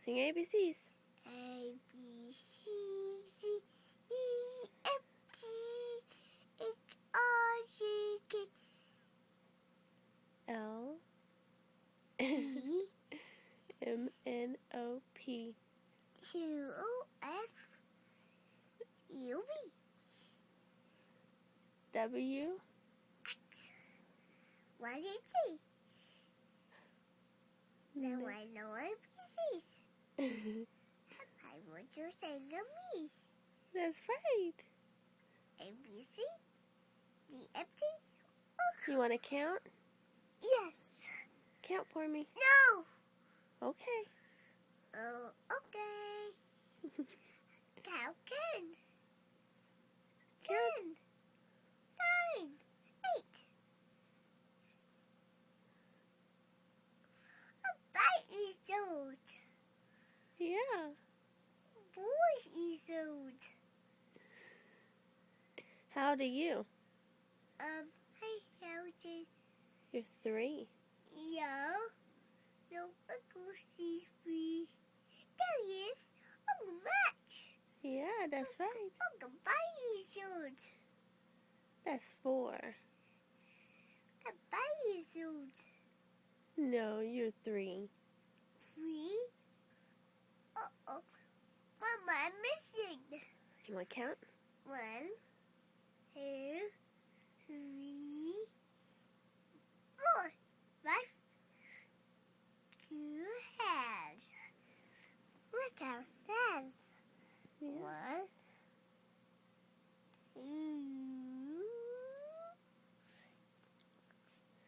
Sing ABCs. A, B, C, D, E, F, G, H, I, J, K, L E, M N O P Q, S, U, V, W X, Y, and Z. Now I know ABCs. I want you to sing to me. That's right. A, B, C, D, F, G. You want to count? Yes. Count for me. No. Okay. Oh, okay. Count 10. 10. 9. 8. A bite is old. Yeah. Boys is old. How old are you? I held it. You're 3. Yeah. No, Uncle sees me. There he is. Uncle Match. Yeah, that's right. Uncle Bite is old. That's 4. A bite is old. No, you're 3. 3. Uh-oh. Mama, I'm missing. You want to count? 1, 2, 3, 4.